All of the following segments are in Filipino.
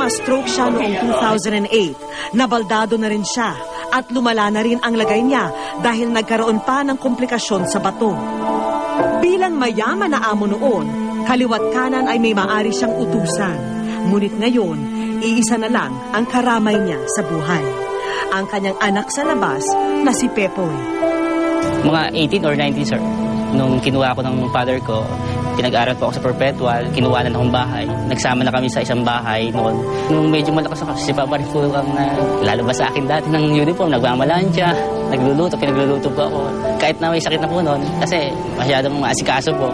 Na-stroke siya noong 2008. Nabaldado na rin siya at lumala na rin ang lagay niya dahil nagkaroon pa ng komplikasyon sa bato. Bilang mayaman na amo noon, kaliwat kanan ay may maari siyang utusan. Ngunit ngayon, iisa na lang ang karamay niya sa buhay. Ang kanyang anak sa labas na si Pepoy. Mga 18 or 19, sir. Nung kinuha ko ng father ko, pinag-aral po ako sa Perpetual, kinuha na akong bahay. Nagsama na kami sa isang bahay noon. Nung medyo malakas ako, si Papa rin po ang lalabas sa akin dati ng uniform, nagmamalansya, nagluluto, pinagluluto po ako. Kahit na may sakit na po noon, kasi masyadong asikaso po.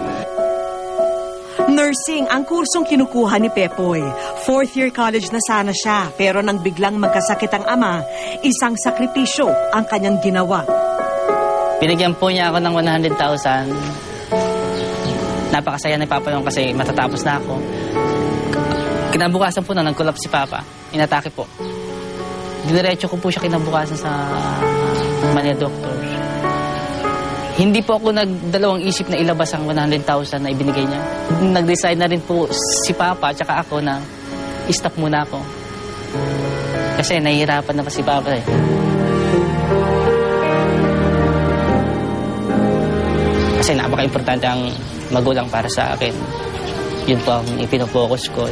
Nursing ang kursong kinukuha ni Pepoy. 4th year college na sana siya, pero nang biglang magkasakit ang ama, isang sakripisyo ang kanyang ginawa. Binigyan po niya ako ng 100,000. Napakasaya ni Papa yun kasi matatapos na ako. Kinabukasan po na nag-collapse si Papa. Inatake po. Dinerecho ko po siya kinabukasan sa Manila Doctor. Hindi po ako nagdalawang isip na ilabas ang 100,000 na ibinigay niya. Nag-decide na rin po si Papa at saka ako na i-stop muna ako. Kasi nahihirapan na pa si Papa eh. Kasi napaka-importante ang magulang para sa akin. Yun po ang ipinofocus ko.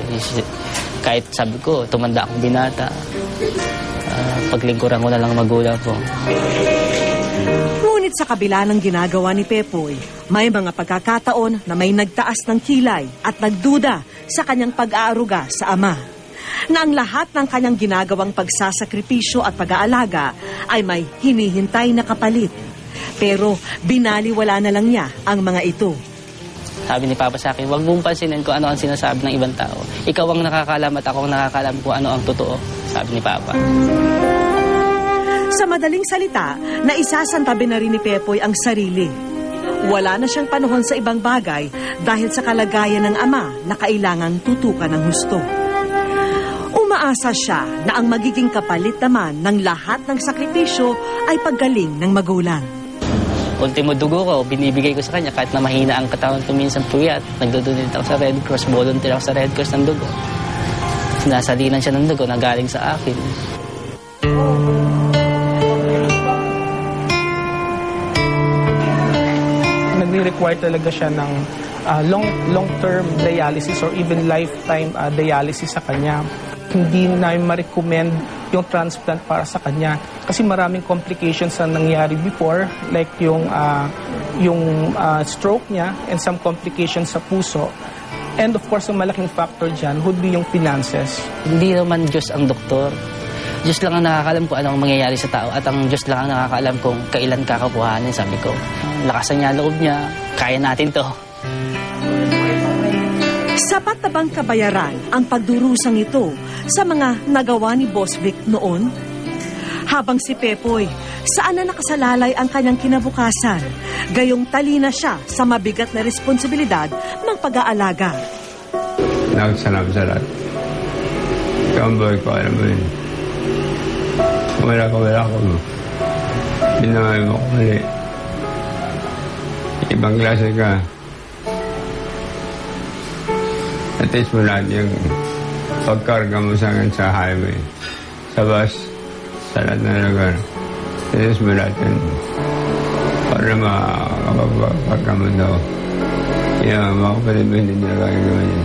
Kahit sabi ko, tumanda akong binata. Paglingkuran ko na lang magulang ko. Ngunit sa kabila ng ginagawa ni Pepoy, may mga pagkakataon na may nagtaas ng kilay at nagduda sa kanyang pag-aaruga sa ama. Na ang lahat ng kanyang ginagawang pagsasakripisyo at pag-aalaga ay may hinihintay na kapalit. Pero binaliwala na lang niya ang mga ito. Sabi ni Papa sa akin, huwag mong pansinin kung ano ang sinasabi ng ibang tao. Ikaw ang nakakaalam at ako ang nakakaalam kung ano ang totoo, sabi ni Papa. Sa madaling salita, naisasantabi na rin ni Pepoy ang sarili. Wala na siyang panahon sa ibang bagay dahil sa kalagayan ng ama na kailangang tutukan ng husto. Umaasa siya na ang magiging kapalit naman ng lahat ng sakripisyo ay paggaling ng magulang. Ultimo dugo ko, binibigay ko sa kanya kahit na mahina ang katawan ko minsan puyat. Nagdodonate ako sa Red Cross, volunteer ako sa Red Cross ng dugo. Sinasalinan siya ng dugo na galing sa akin. Nagre-require talaga siya ng long-term dialysis or even lifetime dialysis sa kanya. Hindi namin ma-recommend yung transplant para sa kanya kasi maraming complications na nangyari before, like yung stroke niya and some complications sa puso. And of course, ang malaking factor dyan would be yung finances. Hindi naman Diyos ang doktor. Diyos lang ang nakakaalam kung ano ang mangyayari sa tao at ang Diyos lang ang nakakaalam kung kailan kakakuhanin, sabi ko. Lakasan niya loob niya, kaya natin to. Sapat na bang kabayaran ang pagdurusang ito sa mga nagawa ni Boss Vic noon? Habang si Pepoy, saan na nakasalalay ang kanyang kinabukasan? Gayong talina siya sa mabigat na responsibilidad ng pag-aalaga. Nagsalam sa lahat. Kamboy ko, alam mo yun. Wala ko. Binamay mo ko mali. Ibang klase ka. At-least mo lahat yung pagkarga mo sa akin sa highway, sa bus, sa lahat na lugar. At-least mo lahat yun. Para makakapagpagka mo daw. Kaya mga kapatid mo hindi nila gagawa yun.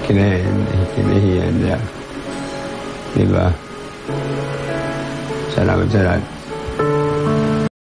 Kinahiyan nila. Diba? Salamat sa lahat.